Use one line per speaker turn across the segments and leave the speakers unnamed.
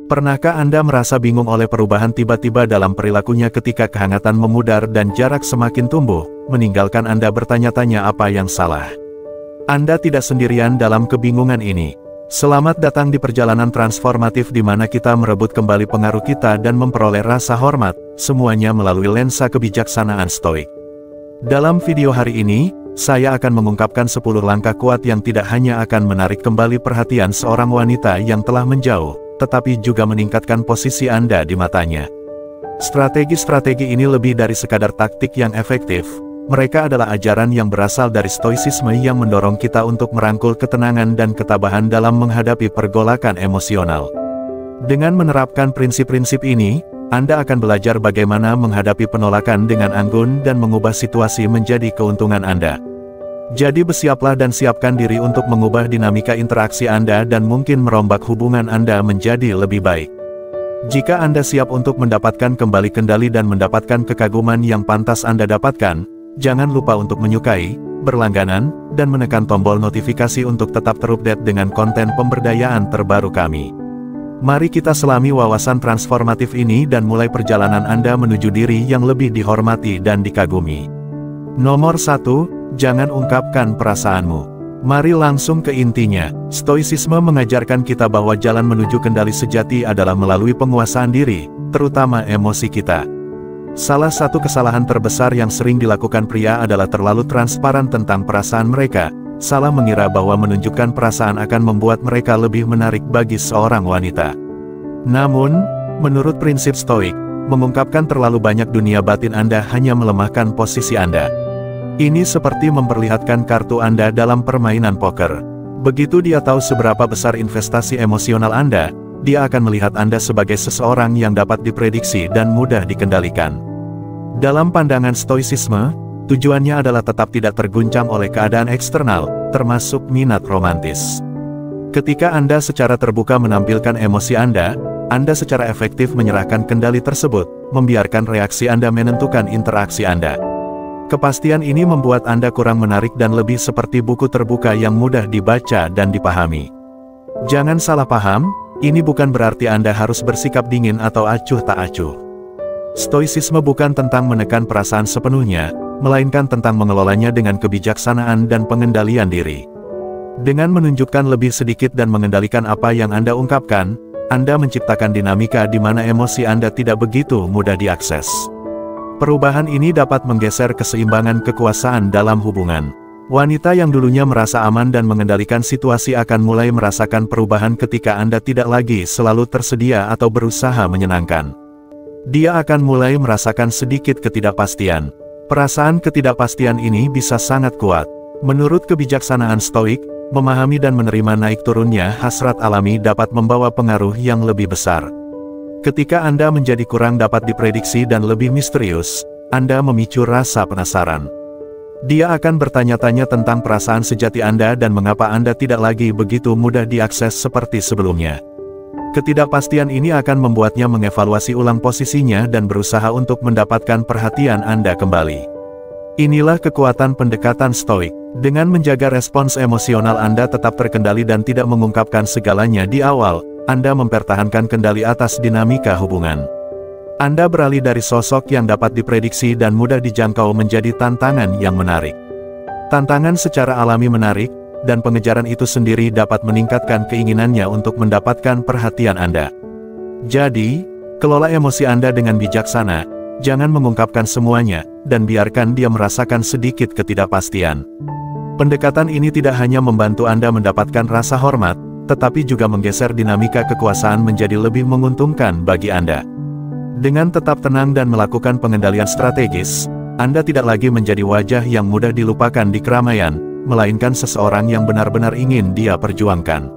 Pernahkah Anda merasa bingung oleh perubahan tiba-tiba dalam perilakunya ketika kehangatan memudar dan jarak semakin tumbuh, meninggalkan Anda bertanya-tanya apa yang salah? Anda tidak sendirian dalam kebingungan ini. Selamat datang di perjalanan transformatif di mana kita merebut kembali pengaruh kita dan memperoleh rasa hormat, semuanya melalui lensa kebijaksanaan stoik. Dalam video hari ini, saya akan mengungkapkan 10 langkah kuat yang tidak hanya akan menarik kembali perhatian seorang wanita yang telah menjauh, tetapi juga meningkatkan posisi Anda di matanya. Strategi-strategi ini lebih dari sekadar taktik yang efektif. Mereka adalah ajaran yang berasal dari stoicisme yang mendorong kita untuk merangkul ketenangan dan ketabahan dalam menghadapi pergolakan emosional. Dengan menerapkan prinsip-prinsip ini, Anda akan belajar bagaimana menghadapi penolakan dengan anggun dan mengubah situasi menjadi keuntungan Anda. Jadi bersiaplah dan siapkan diri untuk mengubah dinamika interaksi Anda dan mungkin merombak hubungan Anda menjadi lebih baik. Jika Anda siap untuk mendapatkan kembali kendali dan mendapatkan kekaguman yang pantas Anda dapatkan, jangan lupa untuk menyukai, berlangganan, dan menekan tombol notifikasi untuk tetap terupdate dengan konten pemberdayaan terbaru kami. Mari kita selami wawasan transformatif ini dan mulai perjalanan Anda menuju diri yang lebih dihormati dan dikagumi. Nomor 1. Jangan ungkapkan perasaanmu. Mari langsung ke intinya. Stoicisme mengajarkan kita bahwa jalan menuju kendali sejati adalah melalui penguasaan diri, terutama emosi kita. Salah satu kesalahan terbesar yang sering dilakukan pria adalah terlalu transparan tentang perasaan mereka. Salah mengira bahwa menunjukkan perasaan akan membuat mereka lebih menarik bagi seorang wanita. Namun, menurut prinsip stoik, mengungkapkan terlalu banyak dunia batin Anda hanya melemahkan posisi Anda. Ini seperti memperlihatkan kartu Anda dalam permainan poker. Begitu dia tahu seberapa besar investasi emosional Anda, dia akan melihat Anda sebagai seseorang yang dapat diprediksi dan mudah dikendalikan. Dalam pandangan stoicisme, tujuannya adalah tetap tidak terguncang oleh keadaan eksternal, termasuk minat romantis. Ketika Anda secara terbuka menampilkan emosi Anda secara efektif menyerahkan kendali tersebut, membiarkan reaksi Anda menentukan interaksi Anda. Kepastian ini membuat Anda kurang menarik dan lebih seperti buku terbuka yang mudah dibaca dan dipahami. Jangan salah paham, ini bukan berarti Anda harus bersikap dingin atau acuh tak acuh. Stoicisme bukan tentang menekan perasaan sepenuhnya, melainkan tentang mengelolanya dengan kebijaksanaan dan pengendalian diri. Dengan menunjukkan lebih sedikit dan mengendalikan apa yang Anda ungkapkan, Anda menciptakan dinamika di mana emosi Anda tidak begitu mudah diakses. Perubahan ini dapat menggeser keseimbangan kekuasaan dalam hubungan. Wanita yang dulunya merasa aman dan mengendalikan situasi akan mulai merasakan perubahan ketika Anda tidak lagi selalu tersedia atau berusaha menyenangkan. Dia akan mulai merasakan sedikit ketidakpastian. Perasaan ketidakpastian ini bisa sangat kuat. Menurut kebijaksanaan stoik, memahami dan menerima naik turunnya hasrat alami dapat membawa pengaruh yang lebih besar. Ketika Anda menjadi kurang dapat diprediksi dan lebih misterius, Anda memicu rasa penasaran. Dia akan bertanya-tanya tentang perasaan sejati Anda dan mengapa Anda tidak lagi begitu mudah diakses seperti sebelumnya. Ketidakpastian ini akan membuatnya mengevaluasi ulang posisinya dan berusaha untuk mendapatkan perhatian Anda kembali. Inilah kekuatan pendekatan stoik. Dengan menjaga respons emosional Anda tetap terkendali dan tidak mengungkapkan segalanya di awal, Anda mempertahankan kendali atas dinamika hubungan. Anda beralih dari sosok yang dapat diprediksi dan mudah dijangkau menjadi tantangan yang menarik. Tantangan secara alami menarik, dan pengejaran itu sendiri dapat meningkatkan keinginannya untuk mendapatkan perhatian Anda. Jadi, kelola emosi Anda dengan bijaksana, jangan mengungkapkan semuanya, dan biarkan dia merasakan sedikit ketidakpastian. Pendekatan ini tidak hanya membantu Anda mendapatkan rasa hormat, tetapi juga menggeser dinamika kekuasaan menjadi lebih menguntungkan bagi Anda. Dengan tetap tenang dan melakukan pengendalian strategis, Anda tidak lagi menjadi wajah yang mudah dilupakan di keramaian, melainkan seseorang yang benar-benar ingin dia perjuangkan.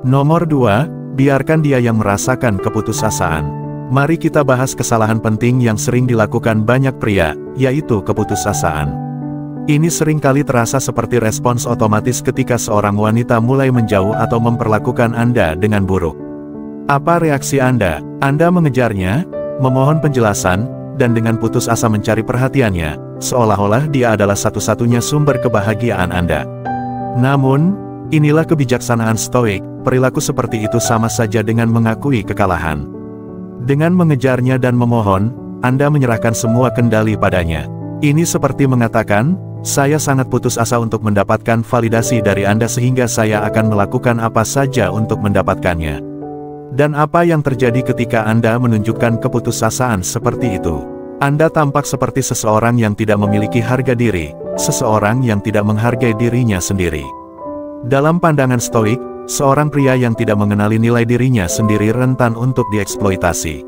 Nomor 2, biarkan dia yang merasakan keputusasaan. Mari kita bahas kesalahan penting yang sering dilakukan banyak pria, yaitu keputusasaan. Ini seringkali terasa seperti respons otomatis ketika seorang wanita mulai menjauh atau memperlakukan Anda dengan buruk. Apa reaksi Anda? Anda mengejarnya, memohon penjelasan, dan dengan putus asa mencari perhatiannya, seolah-olah dia adalah satu-satunya sumber kebahagiaan Anda. Namun, inilah kebijaksanaan stoik, perilaku seperti itu sama saja dengan mengakui kekalahan. Dengan mengejarnya dan memohon, Anda menyerahkan semua kendali padanya. Ini seperti mengatakan, saya sangat putus asa untuk mendapatkan validasi dari Anda sehingga saya akan melakukan apa saja untuk mendapatkannya. Dan apa yang terjadi ketika Anda menunjukkan keputusasaan seperti itu? Anda tampak seperti seseorang yang tidak memiliki harga diri, seseorang yang tidak menghargai dirinya sendiri. Dalam pandangan Stoik, seorang pria yang tidak mengenali nilai dirinya sendiri rentan untuk dieksploitasi.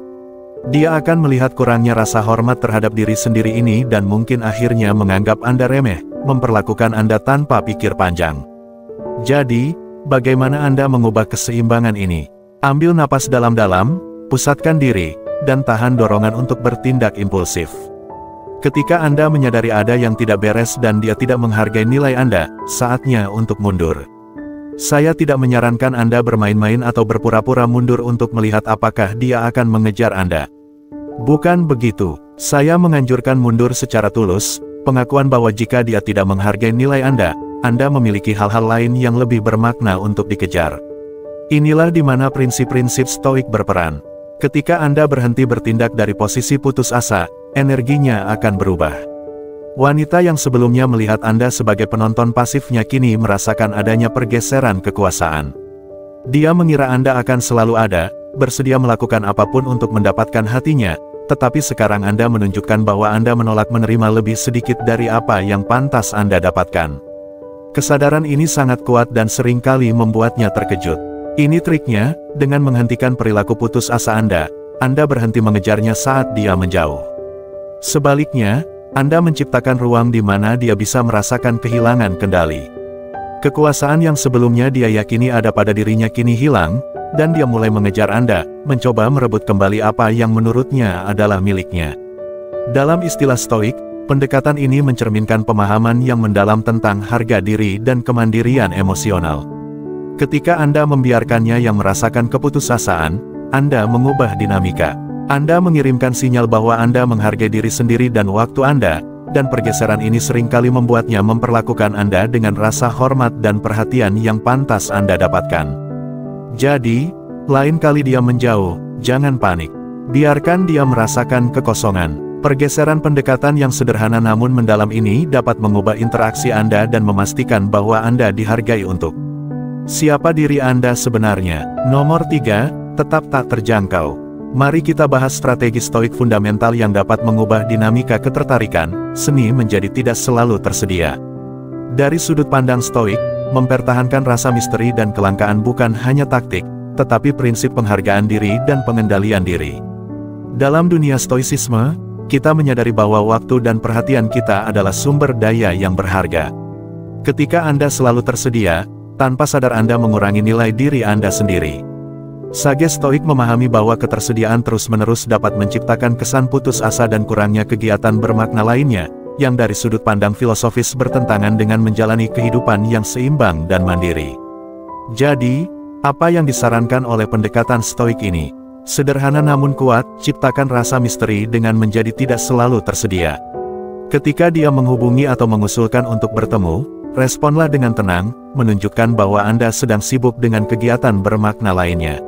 Dia akan melihat kurangnya rasa hormat terhadap diri sendiri ini dan mungkin akhirnya menganggap Anda remeh, memperlakukan Anda tanpa pikir panjang. Jadi, bagaimana Anda mengubah keseimbangan ini? Ambil napas dalam-dalam, pusatkan diri, dan tahan dorongan untuk bertindak impulsif. Ketika Anda menyadari ada yang tidak beres dan dia tidak menghargai nilai Anda, saatnya untuk mundur. Saya tidak menyarankan Anda bermain-main atau berpura-pura mundur untuk melihat apakah dia akan mengejar Anda. Bukan begitu, saya menganjurkan mundur secara tulus, pengakuan bahwa jika dia tidak menghargai nilai Anda memiliki hal-hal lain yang lebih bermakna untuk dikejar. Inilah di mana prinsip-prinsip Stoik berperan. Ketika Anda berhenti bertindak dari posisi putus asa, energinya akan berubah. Wanita yang sebelumnya melihat Anda sebagai penonton pasifnya kini merasakan adanya pergeseran kekuasaan. Dia mengira Anda akan selalu ada, bersedia melakukan apapun untuk mendapatkan hatinya, tetapi sekarang Anda menunjukkan bahwa Anda menolak menerima lebih sedikit dari apa yang pantas Anda dapatkan. Kesadaran ini sangat kuat dan seringkali membuatnya terkejut. Ini triknya, dengan menghentikan perilaku putus asa Anda berhenti mengejarnya saat dia menjauh. Sebaliknya, Anda menciptakan ruang di mana dia bisa merasakan kehilangan kendali. Kekuasaan yang sebelumnya dia yakini ada pada dirinya kini hilang, dan dia mulai mengejar Anda, mencoba merebut kembali apa yang menurutnya adalah miliknya. Dalam istilah Stoik, pendekatan ini mencerminkan pemahaman yang mendalam tentang harga diri dan kemandirian emosional. Ketika Anda membiarkannya yang merasakan keputusasaan, Anda mengubah dinamika. Anda mengirimkan sinyal bahwa Anda menghargai diri sendiri dan waktu Anda, dan pergeseran ini seringkali membuatnya memperlakukan Anda dengan rasa hormat dan perhatian yang pantas Anda dapatkan. Jadi, lain kali dia menjauh, jangan panik. Biarkan dia merasakan kekosongan. Pergeseran pendekatan yang sederhana namun mendalam ini dapat mengubah interaksi Anda dan memastikan bahwa Anda dihargai untuk siapa diri Anda sebenarnya. Nomor 3, tetap tak terjangkau. Mari kita bahas strategi Stoik fundamental yang dapat mengubah dinamika ketertarikan seni menjadi tidak selalu tersedia. Dari sudut pandang Stoik, mempertahankan rasa misteri dan kelangkaan bukan hanya taktik, tetapi prinsip penghargaan diri dan pengendalian diri. Dalam dunia Stoicisme, kita menyadari bahwa waktu dan perhatian kita adalah sumber daya yang berharga. Ketika Anda selalu tersedia, tanpa sadar Anda mengurangi nilai diri Anda sendiri. Sage Stoik memahami bahwa ketersediaan terus-menerus dapat menciptakan kesan putus asa dan kurangnya kegiatan bermakna lainnya, yang dari sudut pandang filosofis bertentangan dengan menjalani kehidupan yang seimbang dan mandiri. Jadi, apa yang disarankan oleh pendekatan Stoik ini? Sederhana namun kuat, ciptakan rasa misteri dengan menjadi tidak selalu tersedia. Ketika dia menghubungi atau mengusulkan untuk bertemu, responlah dengan tenang, menunjukkan bahwa Anda sedang sibuk dengan kegiatan bermakna lainnya.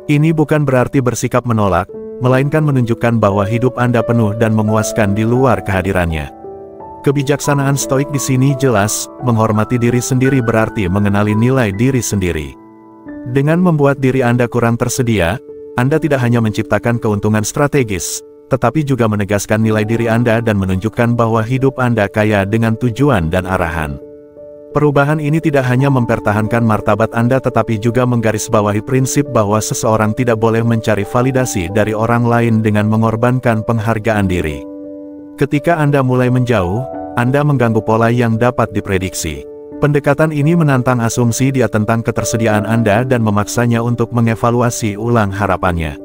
Ini bukan berarti bersikap menolak, melainkan menunjukkan bahwa hidup Anda penuh dan memuaskan di luar kehadirannya. Kebijaksanaan Stoik di sini jelas, menghormati diri sendiri berarti mengenali nilai diri sendiri. Dengan membuat diri Anda kurang tersedia, Anda tidak hanya menciptakan keuntungan strategis, tetapi juga menegaskan nilai diri Anda dan menunjukkan bahwa hidup Anda kaya dengan tujuan dan arahan. Perubahan ini tidak hanya mempertahankan martabat Anda tetapi juga menggarisbawahi prinsip bahwa seseorang tidak boleh mencari validasi dari orang lain dengan mengorbankan penghargaan diri. Ketika Anda mulai menjauh, Anda mengganggu pola yang dapat diprediksi. Pendekatan ini menantang asumsi dia tentang ketersediaan Anda dan memaksanya untuk mengevaluasi ulang harapannya.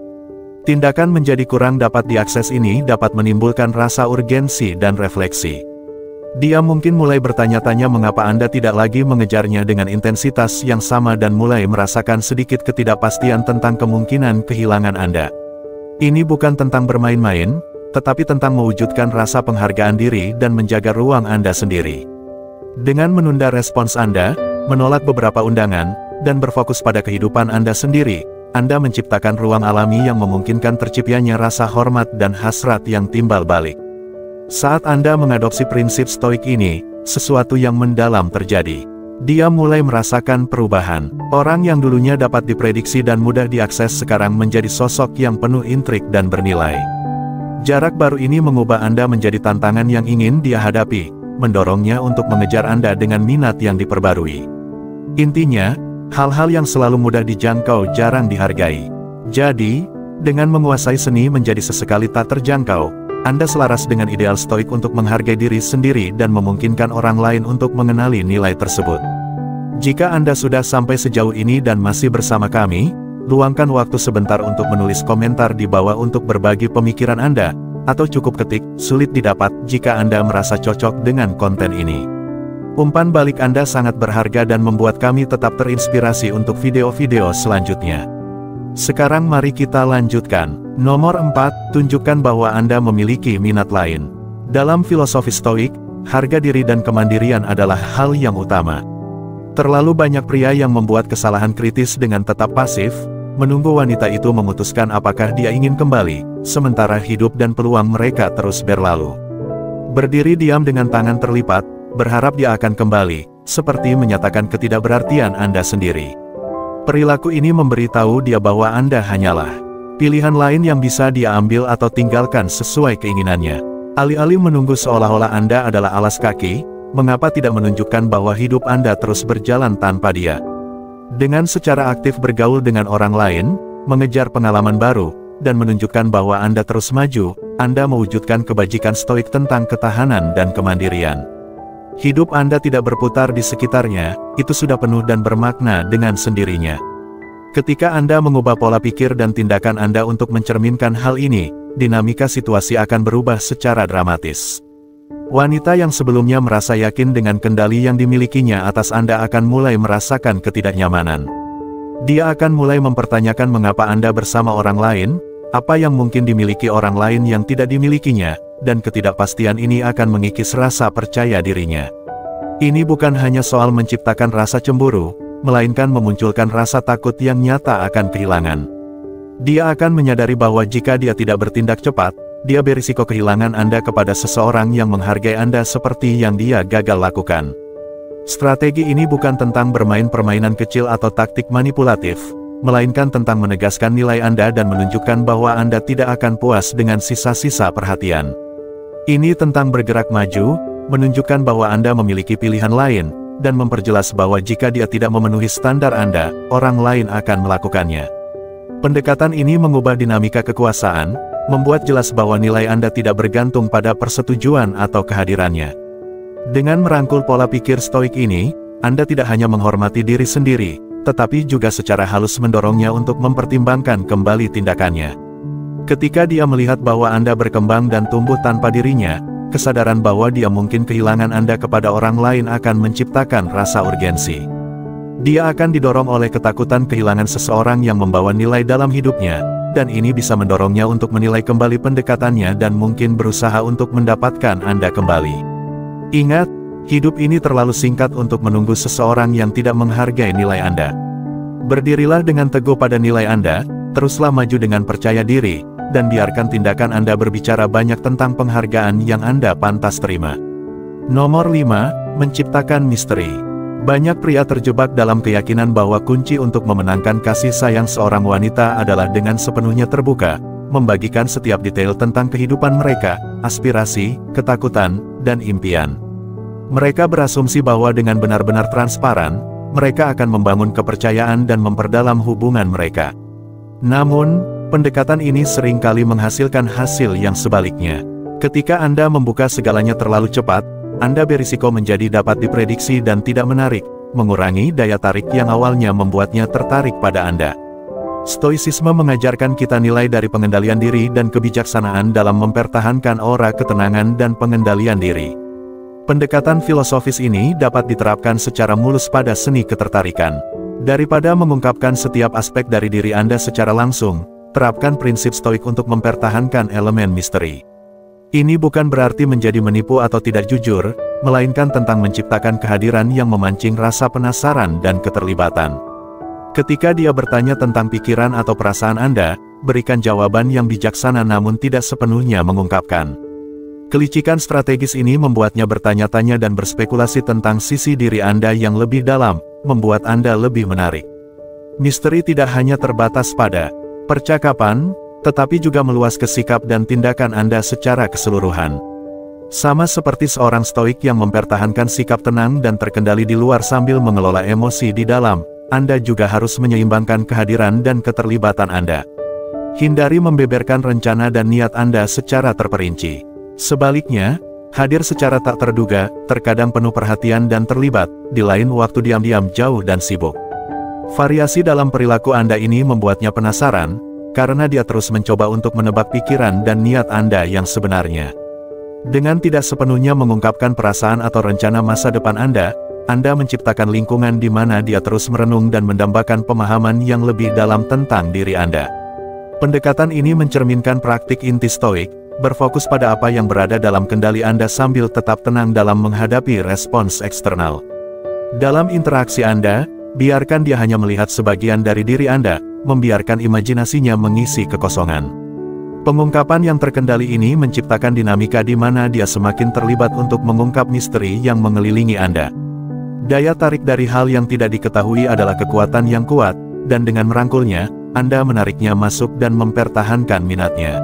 Tindakan menjadi kurang dapat diakses ini dapat menimbulkan rasa urgensi dan refleksi. Dia mungkin mulai bertanya-tanya mengapa Anda tidak lagi mengejarnya dengan intensitas yang sama dan mulai merasakan sedikit ketidakpastian tentang kemungkinan kehilangan Anda. Ini bukan tentang bermain-main, tetapi tentang mewujudkan rasa penghargaan diri dan menjaga ruang Anda sendiri. Dengan menunda respons Anda, menolak beberapa undangan, dan berfokus pada kehidupan Anda sendiri, Anda menciptakan ruang alami yang memungkinkan terciptanya rasa hormat dan hasrat yang timbal balik. Saat Anda mengadopsi prinsip stoik ini, sesuatu yang mendalam terjadi. Dia mulai merasakan perubahan. Orang yang dulunya dapat diprediksi dan mudah diakses sekarang menjadi sosok yang penuh intrik dan bernilai. Jarak baru ini mengubah Anda menjadi tantangan yang ingin dia hadapi, mendorongnya untuk mengejar Anda dengan minat yang diperbarui. Intinya, hal-hal yang selalu mudah dijangkau jarang dihargai. Jadi, dengan menguasai seni menjadi sesekali tak terjangkau, Anda selaras dengan ideal stoik untuk menghargai diri sendiri dan memungkinkan orang lain untuk mengenali nilai tersebut. Jika Anda sudah sampai sejauh ini dan masih bersama kami, luangkan waktu sebentar untuk menulis komentar di bawah untuk berbagi pemikiran Anda, atau cukup ketik, sulit didapat, jika Anda merasa cocok dengan konten ini. Umpan balik Anda sangat berharga dan membuat kami tetap terinspirasi untuk video-video selanjutnya. Sekarang mari kita lanjutkan. Nomor 4, tunjukkan bahwa Anda memiliki minat lain. Dalam filosofi stoik, harga diri dan kemandirian adalah hal yang utama. Terlalu banyak pria yang membuat kesalahan kritis dengan tetap pasif, menunggu wanita itu memutuskan apakah dia ingin kembali, sementara hidup dan peluang mereka terus berlalu. Berdiri diam dengan tangan terlipat, berharap dia akan kembali, seperti menyatakan ketidakberartian Anda sendiri. Perilaku ini memberitahu dia bahwa Anda hanyalah pilihan lain yang bisa dia ambil atau tinggalkan sesuai keinginannya. Alih-alih menunggu seolah-olah Anda adalah alas kaki, mengapa tidak menunjukkan bahwa hidup Anda terus berjalan tanpa dia? Dengan secara aktif bergaul dengan orang lain, mengejar pengalaman baru, dan menunjukkan bahwa Anda terus maju, Anda mewujudkan kebajikan stoik tentang ketahanan dan kemandirian. Hidup Anda tidak berputar di sekitarnya, itu sudah penuh dan bermakna dengan sendirinya. Ketika Anda mengubah pola pikir dan tindakan Anda untuk mencerminkan hal ini, dinamika situasi akan berubah secara dramatis. Wanita yang sebelumnya merasa yakin dengan kendali yang dimilikinya atas Anda akan mulai merasakan ketidaknyamanan. Dia akan mulai mempertanyakan mengapa Anda bersama orang lain, apa yang mungkin dimiliki orang lain yang tidak dimilikinya, dan ketidakpastian ini akan mengikis rasa percaya dirinya. Ini bukan hanya soal menciptakan rasa cemburu, melainkan memunculkan rasa takut yang nyata akan kehilangan. Dia akan menyadari bahwa jika dia tidak bertindak cepat, dia berisiko kehilangan Anda kepada seseorang yang menghargai Anda seperti yang dia gagal lakukan. Strategi ini bukan tentang bermain permainan kecil atau taktik manipulatif, melainkan tentang menegaskan nilai Anda dan menunjukkan bahwa Anda tidak akan puas dengan sisa-sisa perhatian. Ini tentang bergerak maju, menunjukkan bahwa Anda memiliki pilihan lain, dan memperjelas bahwa jika dia tidak memenuhi standar Anda, orang lain akan melakukannya. Pendekatan ini mengubah dinamika kekuasaan, membuat jelas bahwa nilai Anda tidak bergantung pada persetujuan atau kehadirannya. Dengan merangkul pola pikir stoik ini, Anda tidak hanya menghormati diri sendiri, tetapi juga secara halus mendorongnya untuk mempertimbangkan kembali tindakannya. Ketika dia melihat bahwa Anda berkembang dan tumbuh tanpa dirinya, kesadaran bahwa dia mungkin kehilangan Anda kepada orang lain akan menciptakan rasa urgensi. Dia akan didorong oleh ketakutan kehilangan seseorang yang membawa nilai dalam hidupnya, dan ini bisa mendorongnya untuk menilai kembali pendekatannya dan mungkin berusaha untuk mendapatkan Anda kembali. Ingat, hidup ini terlalu singkat untuk menunggu seseorang yang tidak menghargai nilai Anda. Berdirilah dengan teguh pada nilai Anda, teruslah maju dengan percaya diri, dan biarkan tindakan Anda berbicara banyak tentang penghargaan yang Anda pantas terima. Nomor 5, menciptakan misteri. Banyak pria terjebak dalam keyakinan bahwa kunci untuk memenangkan kasih sayang seorang wanita adalah dengan sepenuhnya terbuka, membagikan setiap detail tentang kehidupan mereka, aspirasi, ketakutan, dan impian. Mereka berasumsi bahwa dengan benar-benar transparan, mereka akan membangun kepercayaan dan memperdalam hubungan mereka. Namun, pendekatan ini seringkali menghasilkan hasil yang sebaliknya. Ketika Anda membuka segalanya terlalu cepat, Anda berisiko menjadi dapat diprediksi dan tidak menarik, mengurangi daya tarik yang awalnya membuatnya tertarik pada Anda. Stoicisme mengajarkan kita nilai dari pengendalian diri dan kebijaksanaan dalam mempertahankan aura ketenangan dan pengendalian diri. Pendekatan filosofis ini dapat diterapkan secara mulus pada seni ketertarikan. Daripada mengungkapkan setiap aspek dari diri Anda secara langsung, terapkan prinsip stoik untuk mempertahankan elemen misteri. Ini bukan berarti menjadi menipu atau tidak jujur, melainkan tentang menciptakan kehadiran yang memancing rasa penasaran dan keterlibatan. Ketika dia bertanya tentang pikiran atau perasaan Anda, berikan jawaban yang bijaksana namun tidak sepenuhnya mengungkapkan. Kelicikan strategis ini membuatnya bertanya-tanya dan berspekulasi tentang sisi diri Anda yang lebih dalam, membuat Anda lebih menarik. Misteri tidak hanya terbatas pada percakapan, tetapi juga meluas ke sikap dan tindakan Anda secara keseluruhan. Sama seperti seorang stoik yang mempertahankan sikap tenang dan terkendali di luar sambil mengelola emosi di dalam, Anda juga harus menyeimbangkan kehadiran dan keterlibatan Anda. Hindari membeberkan rencana dan niat Anda secara terperinci. Sebaliknya, hadir secara tak terduga, terkadang penuh perhatian dan terlibat, di lain waktu diam-diam jauh dan sibuk. Variasi dalam perilaku Anda ini membuatnya penasaran, karena dia terus mencoba untuk menebak pikiran dan niat Anda yang sebenarnya. Dengan tidak sepenuhnya mengungkapkan perasaan atau rencana masa depan Anda menciptakan lingkungan di mana dia terus merenung dan mendambakan pemahaman yang lebih dalam tentang diri Anda. Pendekatan ini mencerminkan praktik inti stoik, berfokus pada apa yang berada dalam kendali Anda sambil tetap tenang dalam menghadapi respons eksternal. Dalam interaksi Anda, biarkan dia hanya melihat sebagian dari diri Anda, membiarkan imajinasinya mengisi kekosongan. Pengungkapan yang terkendali ini menciptakan dinamika di mana dia semakin terlibat untuk mengungkap misteri yang mengelilingi Anda. Daya tarik dari hal yang tidak diketahui adalah kekuatan yang kuat, dan dengan merangkulnya, Anda menariknya masuk dan mempertahankan minatnya.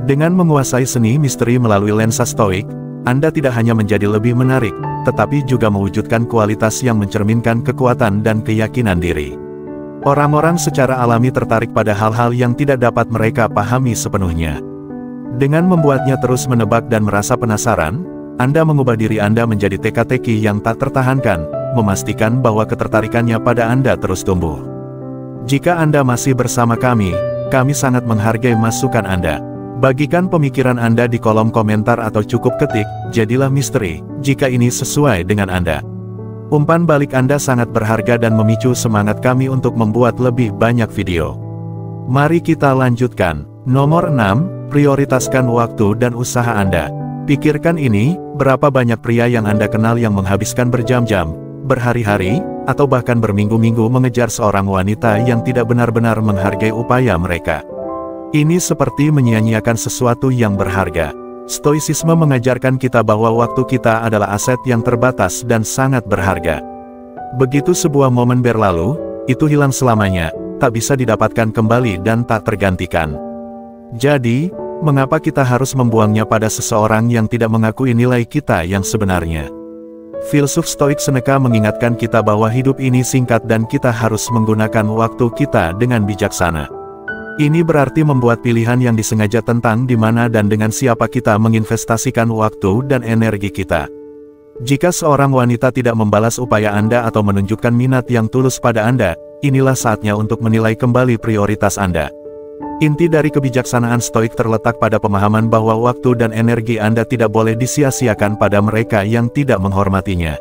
Dengan menguasai seni misteri melalui lensa stoik, Anda tidak hanya menjadi lebih menarik, tetapi juga mewujudkan kualitas yang mencerminkan kekuatan dan keyakinan diri. Orang-orang secara alami tertarik pada hal-hal yang tidak dapat mereka pahami sepenuhnya. Dengan membuatnya terus menebak dan merasa penasaran, Anda mengubah diri Anda menjadi teka-teki yang tak tertahankan, memastikan bahwa ketertarikannya pada Anda terus tumbuh. Jika Anda masih bersama kami sangat menghargai masukan Anda. Bagikan pemikiran Anda di kolom komentar atau cukup ketik, "Jadilah misteri," jika ini sesuai dengan Anda. Umpan balik Anda sangat berharga dan memicu semangat kami untuk membuat lebih banyak video. Mari kita lanjutkan. Nomor 6, prioritaskan waktu dan usaha Anda. Pikirkan ini, berapa banyak pria yang Anda kenal yang menghabiskan berjam-jam, berhari-hari, atau bahkan berminggu-minggu mengejar seorang wanita yang tidak benar-benar menghargai upaya mereka. Ini seperti menyia-nyiakan sesuatu yang berharga. Stoicisme mengajarkan kita bahwa waktu kita adalah aset yang terbatas dan sangat berharga. Begitu sebuah momen berlalu, itu hilang selamanya, tak bisa didapatkan kembali dan tak tergantikan. Jadi, mengapa kita harus membuangnya pada seseorang yang tidak mengakui nilai kita yang sebenarnya? Filsuf Stoik Seneca mengingatkan kita bahwa hidup ini singkat dan kita harus menggunakan waktu kita dengan bijaksana. Ini berarti membuat pilihan yang disengaja tentang di mana dan dengan siapa kita menginvestasikan waktu dan energi kita. Jika seorang wanita tidak membalas upaya Anda atau menunjukkan minat yang tulus pada Anda, inilah saatnya untuk menilai kembali prioritas Anda. Inti dari kebijaksanaan stoik terletak pada pemahaman bahwa waktu dan energi Anda tidak boleh disia-siakan pada mereka yang tidak menghormatinya.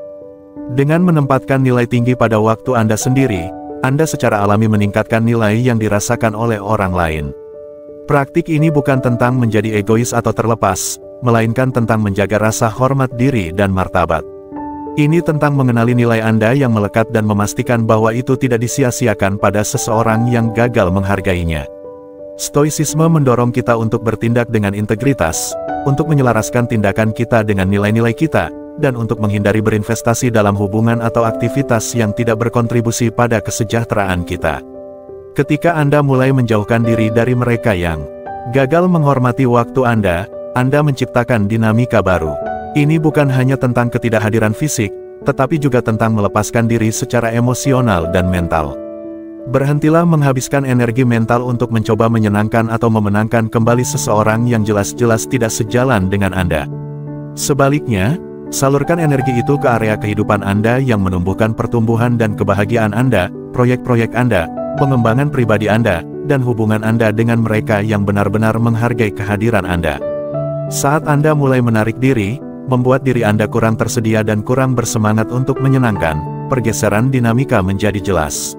Dengan menempatkan nilai tinggi pada waktu Anda sendiri, Anda secara alami meningkatkan nilai yang dirasakan oleh orang lain. Praktik ini bukan tentang menjadi egois atau terlepas, melainkan tentang menjaga rasa hormat diri dan martabat. Ini tentang mengenali nilai Anda yang melekat dan memastikan bahwa itu tidak disia-siakan pada seseorang yang gagal menghargainya. Stoicisme mendorong kita untuk bertindak dengan integritas, untuk menyelaraskan tindakan kita dengan nilai-nilai kita, dan untuk menghindari berinvestasi dalam hubungan atau aktivitas yang tidak berkontribusi pada kesejahteraan kita. Ketika Anda mulai menjauhkan diri dari mereka yang gagal menghormati waktu Anda menciptakan dinamika baru. Ini bukan hanya tentang ketidakhadiran fisik, tetapi juga tentang melepaskan diri secara emosional dan mental. Berhentilah menghabiskan energi mental untuk mencoba menyenangkan atau memenangkan kembali seseorang yang jelas-jelas tidak sejalan dengan Anda. Sebaliknya, salurkan energi itu ke area kehidupan Anda yang menumbuhkan pertumbuhan dan kebahagiaan Anda, proyek-proyek Anda, pengembangan pribadi Anda, dan hubungan Anda dengan mereka yang benar-benar menghargai kehadiran Anda. Saat Anda mulai menarik diri, membuat diri Anda kurang tersedia dan kurang bersemangat untuk menyenangkan, pergeseran dinamika menjadi jelas.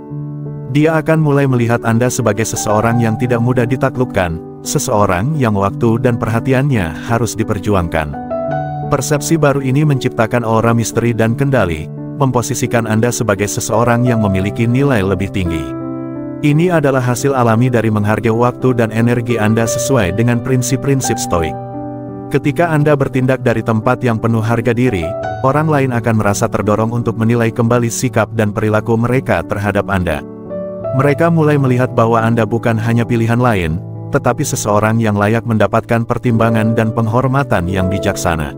Dia akan mulai melihat Anda sebagai seseorang yang tidak mudah ditaklukkan, seseorang yang waktu dan perhatiannya harus diperjuangkan. Persepsi baru ini menciptakan aura misteri dan kendali, memposisikan Anda sebagai seseorang yang memiliki nilai lebih tinggi. Ini adalah hasil alami dari menghargai waktu dan energi Anda sesuai dengan prinsip-prinsip stoik. Ketika Anda bertindak dari tempat yang penuh harga diri, orang lain akan merasa terdorong untuk menilai kembali sikap dan perilaku mereka terhadap Anda. Mereka mulai melihat bahwa Anda bukan hanya pilihan lain, tetapi seseorang yang layak mendapatkan pertimbangan dan penghormatan yang bijaksana.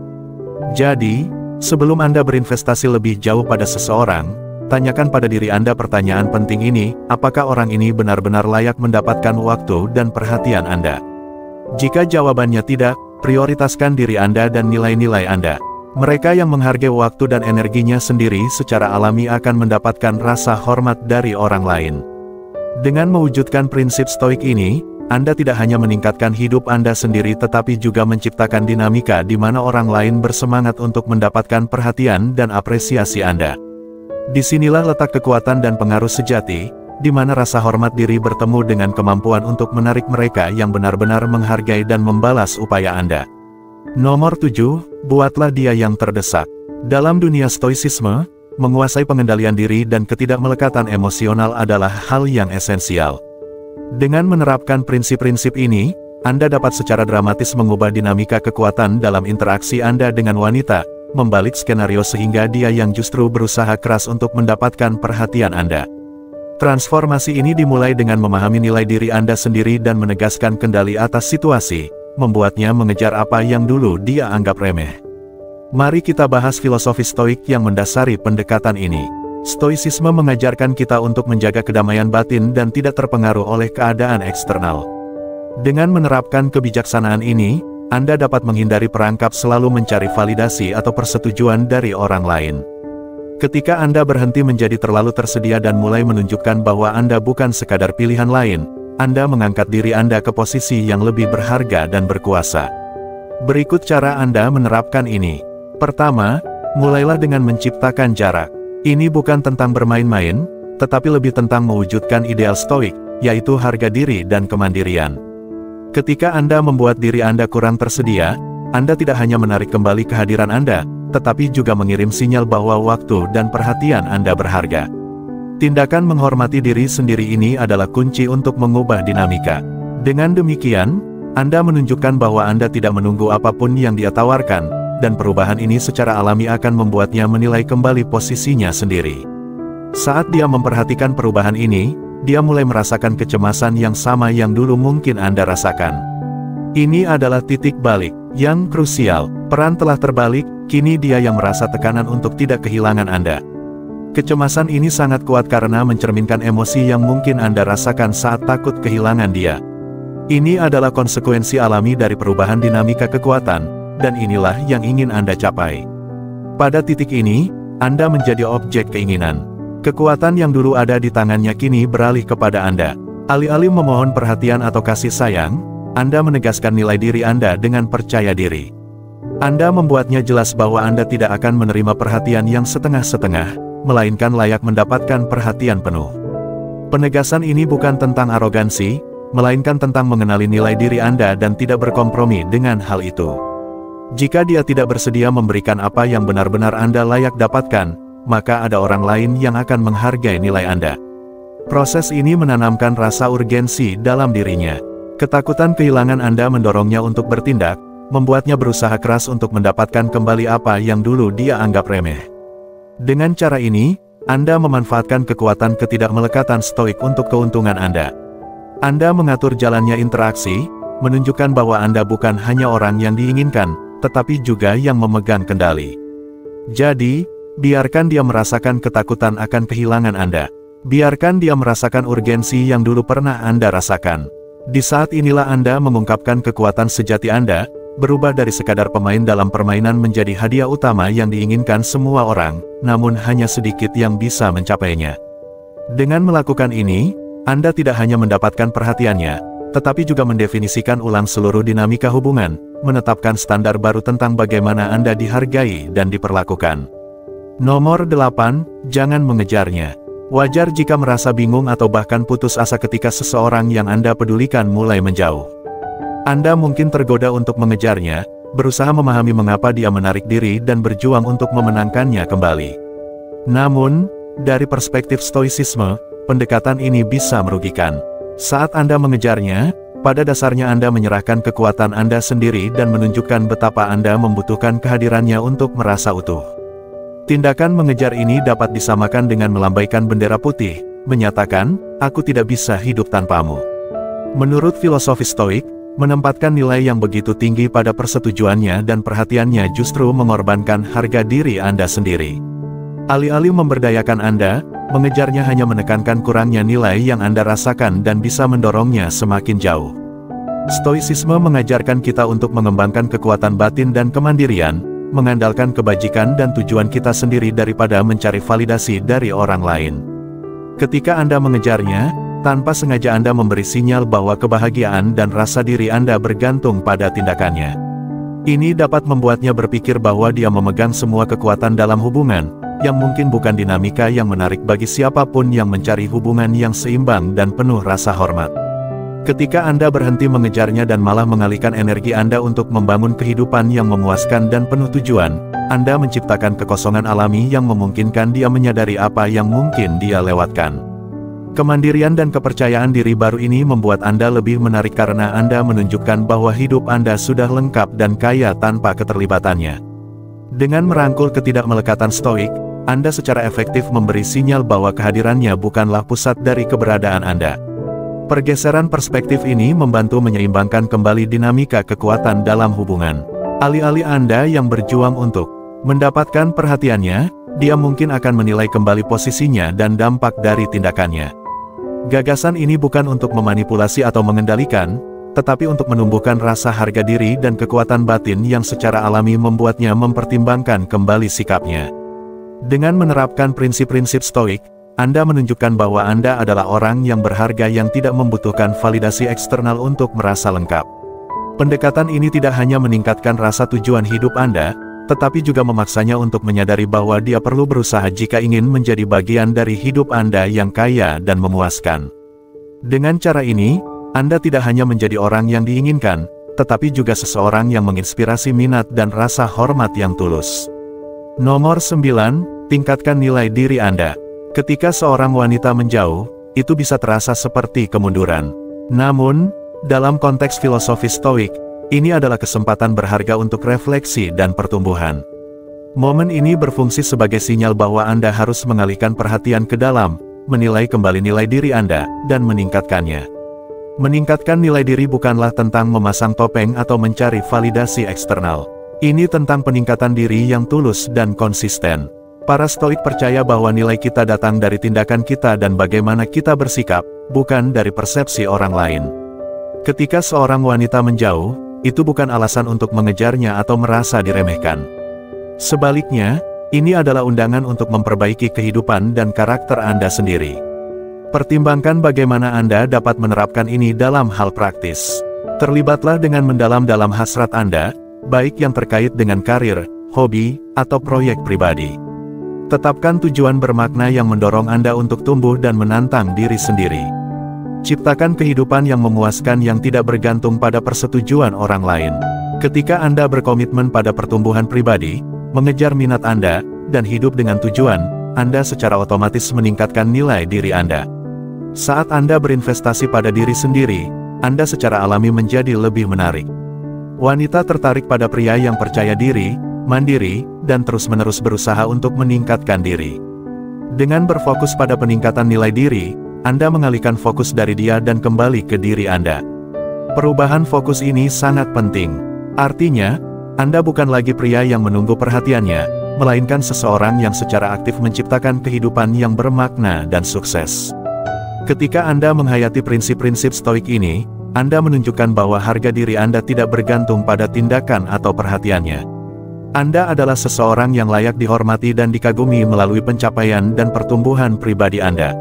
Jadi, sebelum Anda berinvestasi lebih jauh pada seseorang, tanyakan pada diri Anda pertanyaan penting ini, apakah orang ini benar-benar layak mendapatkan waktu dan perhatian Anda? Jika jawabannya tidak, prioritaskan diri Anda dan nilai-nilai Anda. Mereka yang menghargai waktu dan energinya sendiri secara alami akan mendapatkan rasa hormat dari orang lain. Dengan mewujudkan prinsip stoik ini, Anda tidak hanya meningkatkan hidup Anda sendiri tetapi juga menciptakan dinamika di mana orang lain bersemangat untuk mendapatkan perhatian dan apresiasi Anda. Disinilah letak kekuatan dan pengaruh sejati, di mana rasa hormat diri bertemu dengan kemampuan untuk menarik mereka yang benar-benar menghargai dan membalas upaya Anda. Nomor 7, buatlah dia yang terdesak. Dalam dunia stoicisme, menguasai pengendalian diri dan ketidakmelekatan emosional adalah hal yang esensial. Dengan menerapkan prinsip-prinsip ini, Anda dapat secara dramatis mengubah dinamika kekuatan dalam interaksi Anda dengan wanita, membalik skenario sehingga dia yang justru berusaha keras untuk mendapatkan perhatian Anda. Transformasi ini dimulai dengan memahami nilai diri Anda sendiri dan menegaskan kendali atas situasi, membuatnya mengejar apa yang dulu dia anggap remeh. Mari kita bahas filosofi stoik yang mendasari pendekatan ini. Stoicisme mengajarkan kita untuk menjaga kedamaian batin dan tidak terpengaruh oleh keadaan eksternal. Dengan menerapkan kebijaksanaan ini, Anda dapat menghindari perangkap selalu mencari validasi atau persetujuan dari orang lain. Ketika Anda berhenti menjadi terlalu tersedia dan mulai menunjukkan bahwa Anda bukan sekadar pilihan lain, Anda mengangkat diri Anda ke posisi yang lebih berharga dan berkuasa. Berikut cara Anda menerapkan ini. Pertama, mulailah dengan menciptakan jarak. Ini bukan tentang bermain-main, tetapi lebih tentang mewujudkan ideal stoik, yaitu harga diri dan kemandirian. Ketika Anda membuat diri Anda kurang tersedia, Anda tidak hanya menarik kembali kehadiran Anda, tetapi juga mengirim sinyal bahwa waktu dan perhatian Anda berharga. Tindakan menghormati diri sendiri ini adalah kunci untuk mengubah dinamika. Dengan demikian, Anda menunjukkan bahwa Anda tidak menunggu apapun yang dia tawarkan, dan perubahan ini secara alami akan membuatnya menilai kembali posisinya sendiri. Saat dia memperhatikan perubahan ini, dia mulai merasakan kecemasan yang sama yang dulu mungkin Anda rasakan. Ini adalah titik balik yang krusial. Peran telah terbalik, kini dia yang merasa tekanan untuk tidak kehilangan Anda. Kecemasan ini sangat kuat karena mencerminkan emosi yang mungkin Anda rasakan saat takut kehilangan dia. Ini adalah konsekuensi alami dari perubahan dinamika kekuatan, dan inilah yang ingin Anda capai. Pada titik ini, Anda menjadi objek keinginan. Kekuatan yang dulu ada di tangannya kini beralih kepada Anda. Alih-alih memohon perhatian atau kasih sayang, Anda menegaskan nilai diri Anda dengan percaya diri. Anda membuatnya jelas bahwa Anda tidak akan menerima perhatian yang setengah-setengah, melainkan layak mendapatkan perhatian penuh. Penegasan ini bukan tentang arogansi, melainkan tentang mengenali nilai diri Anda dan tidak berkompromi dengan hal itu. Jika dia tidak bersedia memberikan apa yang benar-benar Anda layak dapatkan, maka ada orang lain yang akan menghargai nilai Anda. Proses ini menanamkan rasa urgensi dalam dirinya. Ketakutan kehilangan Anda mendorongnya untuk bertindak, membuatnya berusaha keras untuk mendapatkan kembali apa yang dulu dia anggap remeh. Dengan cara ini, Anda memanfaatkan kekuatan ketidakmelekatan stoik untuk keuntungan Anda. Anda mengatur jalannya interaksi, menunjukkan bahwa Anda bukan hanya orang yang diinginkan, tetapi juga yang memegang kendali. Jadi, biarkan dia merasakan ketakutan akan kehilangan Anda. Biarkan dia merasakan urgensi yang dulu pernah Anda rasakan. Di saat inilah Anda mengungkapkan kekuatan sejati Anda, berubah dari sekadar pemain dalam permainan menjadi hadiah utama yang diinginkan semua orang, namun hanya sedikit yang bisa mencapainya. Dengan melakukan ini, Anda tidak hanya mendapatkan perhatiannya, tetapi juga mendefinisikan ulang seluruh dinamika hubungan, menetapkan standar baru tentang bagaimana Anda dihargai dan diperlakukan. Nomor 8, jangan mengejarnya. Wajar jika merasa bingung atau bahkan putus asa ketika seseorang yang Anda pedulikan mulai menjauh. Anda mungkin tergoda untuk mengejarnya, berusaha memahami mengapa dia menarik diri dan berjuang untuk memenangkannya kembali. Namun, dari perspektif stoicisme, pendekatan ini bisa merugikan. Saat Anda mengejarnya, pada dasarnya Anda menyerahkan kekuatan Anda sendiri dan menunjukkan betapa Anda membutuhkan kehadirannya untuk merasa utuh. Tindakan mengejar ini dapat disamakan dengan melambaikan bendera putih, menyatakan, "Aku tidak bisa hidup tanpamu." Menurut filosofi Stoik, menempatkan nilai yang begitu tinggi pada persetujuannya dan perhatiannya justru mengorbankan harga diri Anda sendiri. Alih-alih memberdayakan Anda, mengejarnya hanya menekankan kurangnya nilai yang Anda rasakan dan bisa mendorongnya semakin jauh. Stoicisme mengajarkan kita untuk mengembangkan kekuatan batin dan kemandirian, mengandalkan kebajikan dan tujuan kita sendiri daripada mencari validasi dari orang lain. Ketika Anda mengejarnya, tanpa sengaja Anda memberi sinyal bahwa kebahagiaan dan rasa diri Anda bergantung pada tindakannya. Ini dapat membuatnya berpikir bahwa dia memegang semua kekuatan dalam hubungan, yang mungkin bukan dinamika yang menarik bagi siapapun yang mencari hubungan yang seimbang dan penuh rasa hormat. Ketika Anda berhenti mengejarnya dan malah mengalihkan energi Anda untuk membangun kehidupan yang memuaskan dan penuh tujuan, Anda menciptakan kekosongan alami yang memungkinkan dia menyadari apa yang mungkin dia lewatkan. Kemandirian dan kepercayaan diri baru ini membuat Anda lebih menarik karena Anda menunjukkan bahwa hidup Anda sudah lengkap dan kaya tanpa keterlibatannya. Dengan merangkul ketidakmelekatan Stoik, Anda secara efektif memberi sinyal bahwa kehadirannya bukanlah pusat dari keberadaan Anda. Pergeseran perspektif ini membantu menyeimbangkan kembali dinamika kekuatan dalam hubungan. Alih-alih Anda yang berjuang untuk mendapatkan perhatiannya, dia mungkin akan menilai kembali posisinya dan dampak dari tindakannya. Gagasan ini bukan untuk memanipulasi atau mengendalikan, tetapi untuk menumbuhkan rasa harga diri dan kekuatan batin yang secara alami membuatnya mempertimbangkan kembali sikapnya. Dengan menerapkan prinsip-prinsip Stoik, Anda menunjukkan bahwa Anda adalah orang yang berharga yang tidak membutuhkan validasi eksternal untuk merasa lengkap. Pendekatan ini tidak hanya meningkatkan rasa tujuan hidup Anda, tetapi juga memaksanya untuk menyadari bahwa dia perlu berusaha jika ingin menjadi bagian dari hidup Anda yang kaya dan memuaskan. Dengan cara ini, Anda tidak hanya menjadi orang yang diinginkan, tetapi juga seseorang yang menginspirasi minat dan rasa hormat yang tulus. Nomor 9, tingkatkan nilai diri Anda. Ketika seorang wanita menjauh, itu bisa terasa seperti kemunduran. Namun, dalam konteks filosofi Stoik, ini adalah kesempatan berharga untuk refleksi dan pertumbuhan. Momen ini berfungsi sebagai sinyal bahwa Anda harus mengalihkan perhatian ke dalam, menilai kembali nilai diri Anda, dan meningkatkannya. Meningkatkan nilai diri bukanlah tentang memasang topeng atau mencari validasi eksternal. Ini tentang peningkatan diri yang tulus dan konsisten. Para Stoik percaya bahwa nilai kita datang dari tindakan kita dan bagaimana kita bersikap, bukan dari persepsi orang lain. Ketika seorang wanita menjauh, itu bukan alasan untuk mengejarnya atau merasa diremehkan. Sebaliknya, ini adalah undangan untuk memperbaiki kehidupan dan karakter Anda sendiri. Pertimbangkan bagaimana Anda dapat menerapkan ini dalam hal praktis. Terlibatlah dengan mendalam dalam hasrat Anda, baik yang terkait dengan karir, hobi, atau proyek pribadi. Tetapkan tujuan bermakna yang mendorong Anda untuk tumbuh dan menantang diri sendiri. Ciptakan kehidupan yang memuaskan yang tidak bergantung pada persetujuan orang lain. Ketika Anda berkomitmen pada pertumbuhan pribadi, mengejar minat Anda, dan hidup dengan tujuan, Anda secara otomatis meningkatkan nilai diri Anda. Saat Anda berinvestasi pada diri sendiri, Anda secara alami menjadi lebih menarik. Wanita tertarik pada pria yang percaya diri, mandiri, dan terus-menerus berusaha untuk meningkatkan diri. Dengan berfokus pada peningkatan nilai diri, Anda mengalihkan fokus dari dia dan kembali ke diri Anda. Perubahan fokus ini sangat penting. Artinya, Anda bukan lagi pria yang menunggu perhatiannya, melainkan seseorang yang secara aktif menciptakan kehidupan yang bermakna dan sukses. Ketika Anda menghayati prinsip-prinsip Stoik ini, Anda menunjukkan bahwa harga diri Anda tidak bergantung pada tindakan atau perhatiannya. Anda adalah seseorang yang layak dihormati dan dikagumi melalui pencapaian dan pertumbuhan pribadi Anda.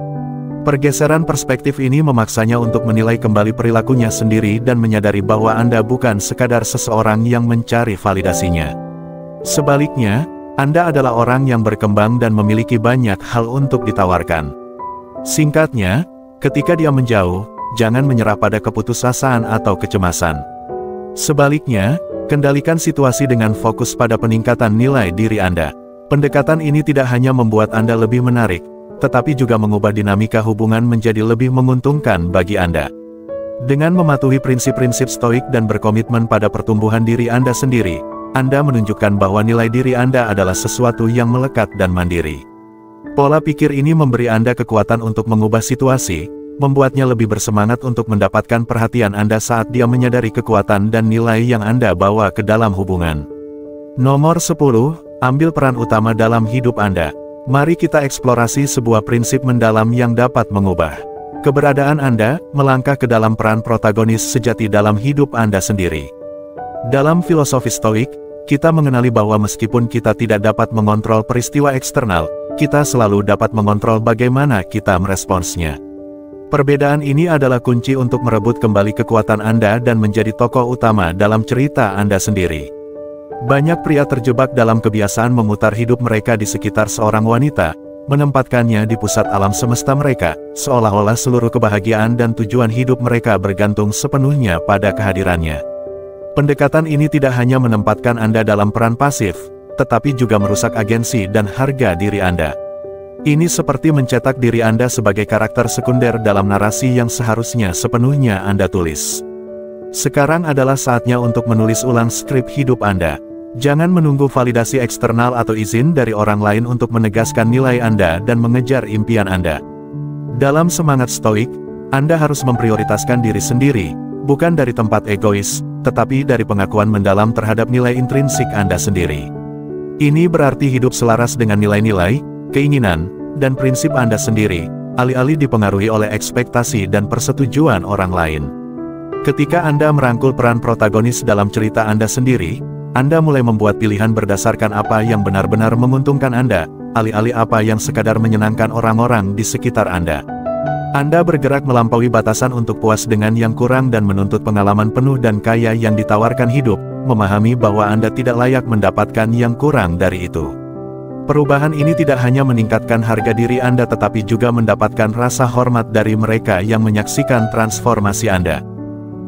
Pergeseran perspektif ini memaksanya untuk menilai kembali perilakunya sendiri dan menyadari bahwa Anda bukan sekadar seseorang yang mencari validasinya. Sebaliknya, Anda adalah orang yang berkembang dan memiliki banyak hal untuk ditawarkan. Singkatnya, ketika dia menjauh, jangan menyerah pada keputusasaan atau kecemasan. Sebaliknya, kendalikan situasi dengan fokus pada peningkatan nilai diri Anda. Pendekatan ini tidak hanya membuat Anda lebih menarik, tetapi juga mengubah dinamika hubungan menjadi lebih menguntungkan bagi Anda. Dengan mematuhi prinsip-prinsip stoik dan berkomitmen pada pertumbuhan diri Anda sendiri, Anda menunjukkan bahwa nilai diri Anda adalah sesuatu yang melekat dan mandiri. Pola pikir ini memberi Anda kekuatan untuk mengubah situasi, membuatnya lebih bersemangat untuk mendapatkan perhatian Anda saat dia menyadari kekuatan dan nilai yang Anda bawa ke dalam hubungan. Nomor 10. Ambil peran utama dalam hidup Anda. Mari kita eksplorasi sebuah prinsip mendalam yang dapat mengubah keberadaan Anda, melangkah ke dalam peran protagonis sejati dalam hidup Anda sendiri. Dalam filosofi stoik, kita mengenali bahwa meskipun kita tidak dapat mengontrol peristiwa eksternal, kita selalu dapat mengontrol bagaimana kita meresponsnya. Perbedaan ini adalah kunci untuk merebut kembali kekuatan Anda dan menjadi tokoh utama dalam cerita Anda sendiri. Banyak pria terjebak dalam kebiasaan memutar hidup mereka di sekitar seorang wanita, menempatkannya di pusat alam semesta mereka, seolah-olah seluruh kebahagiaan dan tujuan hidup mereka bergantung sepenuhnya pada kehadirannya. Pendekatan ini tidak hanya menempatkan Anda dalam peran pasif, tetapi juga merusak agensi dan harga diri Anda. Ini seperti mencetak diri Anda sebagai karakter sekunder dalam narasi yang seharusnya sepenuhnya Anda tulis. Sekarang adalah saatnya untuk menulis ulang skrip hidup Anda. Jangan menunggu validasi eksternal atau izin dari orang lain untuk menegaskan nilai Anda dan mengejar impian Anda. Dalam semangat stoik, Anda harus memprioritaskan diri sendiri, bukan dari tempat egois, tetapi dari pengakuan mendalam terhadap nilai intrinsik Anda sendiri. Ini berarti hidup selaras dengan nilai-nilai, keinginan, dan prinsip Anda sendiri, alih-alih dipengaruhi oleh ekspektasi dan persetujuan orang lain. Ketika Anda merangkul peran protagonis dalam cerita Anda sendiri, Anda mulai membuat pilihan berdasarkan apa yang benar-benar menguntungkan Anda, alih-alih apa yang sekadar menyenangkan orang-orang di sekitar Anda. Anda bergerak melampaui batasan untuk puas dengan yang kurang dan menuntut pengalaman penuh dan kaya yang ditawarkan hidup, memahami bahwa Anda tidak layak mendapatkan yang kurang dari itu. Perubahan ini tidak hanya meningkatkan harga diri Anda tetapi juga mendapatkan rasa hormat dari mereka yang menyaksikan transformasi Anda.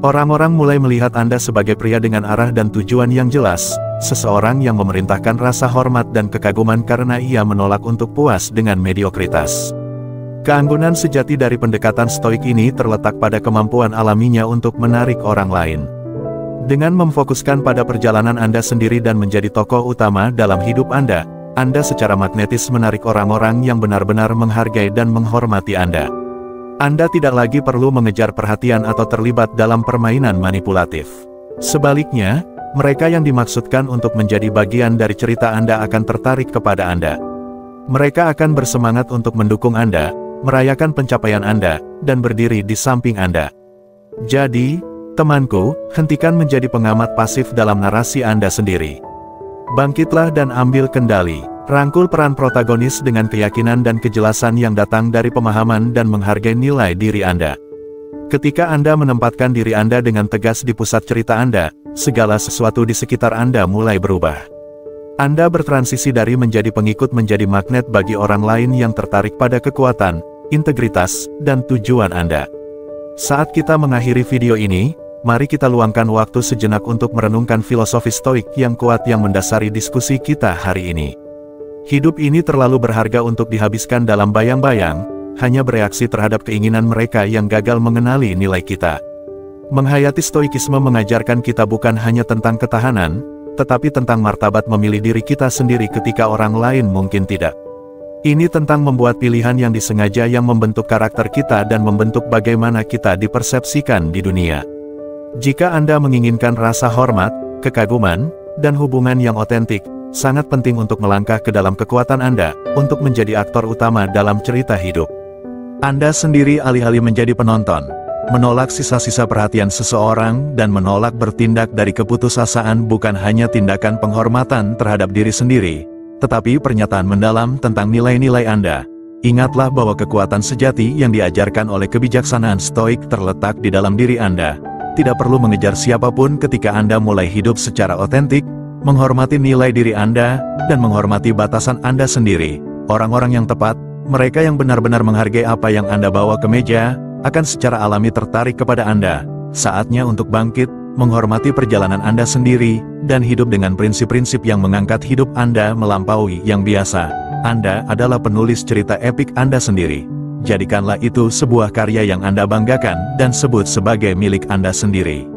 Orang-orang mulai melihat Anda sebagai pria dengan arah dan tujuan yang jelas, seseorang yang memerintahkan rasa hormat dan kekaguman karena ia menolak untuk puas dengan mediokritas. Keanggunan sejati dari pendekatan stoik ini terletak pada kemampuan alaminya untuk menarik orang lain. Dengan memfokuskan pada perjalanan Anda sendiri dan menjadi tokoh utama dalam hidup Anda secara magnetis menarik orang-orang yang benar-benar menghargai dan menghormati Anda. Anda tidak lagi perlu mengejar perhatian atau terlibat dalam permainan manipulatif. Sebaliknya, mereka yang dimaksudkan untuk menjadi bagian dari cerita Anda akan tertarik kepada Anda. Mereka akan bersemangat untuk mendukung Anda, merayakan pencapaian Anda, dan berdiri di samping Anda. Jadi, temanku, hentikan menjadi pengamat pasif dalam narasi Anda sendiri. Bangkitlah dan ambil kendali. Rangkul peran protagonis dengan keyakinan dan kejelasan yang datang dari pemahaman dan menghargai nilai diri Anda. Ketika Anda menempatkan diri Anda dengan tegas di pusat cerita Anda, segala sesuatu di sekitar Anda mulai berubah. Anda bertransisi dari menjadi pengikut menjadi magnet bagi orang lain yang tertarik pada kekuatan, integritas, dan tujuan Anda. Saat kita mengakhiri video ini, mari kita luangkan waktu sejenak untuk merenungkan filosofi stoik yang kuat yang mendasari diskusi kita hari ini. Hidup ini terlalu berharga untuk dihabiskan dalam bayang-bayang, hanya bereaksi terhadap keinginan mereka yang gagal mengenali nilai kita. Menghayati stoikisme mengajarkan kita bukan hanya tentang ketahanan, tetapi tentang martabat memilih diri kita sendiri ketika orang lain mungkin tidak. Ini tentang membuat pilihan yang disengaja yang membentuk karakter kita dan membentuk bagaimana kita dipersepsikan di dunia. Jika Anda menginginkan rasa hormat, kekaguman, dan hubungan yang otentik, sangat penting untuk melangkah ke dalam kekuatan Anda, untuk menjadi aktor utama dalam cerita hidup Anda sendiri alih-alih menjadi penonton, menolak sisa-sisa perhatian seseorang dan menolak bertindak dari keputusasaan bukan hanya tindakan penghormatan terhadap diri sendiri, tetapi pernyataan mendalam tentang nilai-nilai Anda. Ingatlah bahwa kekuatan sejati yang diajarkan oleh kebijaksanaan stoik terletak di dalam diri Anda. Tidak perlu mengejar siapapun ketika Anda mulai hidup secara otentik, menghormati nilai diri Anda, dan menghormati batasan Anda sendiri. Orang-orang yang tepat, mereka yang benar-benar menghargai apa yang Anda bawa ke meja, akan secara alami tertarik kepada Anda. Saatnya untuk bangkit, menghormati perjalanan Anda sendiri, dan hidup dengan prinsip-prinsip yang mengangkat hidup Anda melampaui yang biasa. Anda adalah penulis cerita epik Anda sendiri. Jadikanlah itu sebuah karya yang Anda banggakan dan sebut sebagai milik Anda sendiri.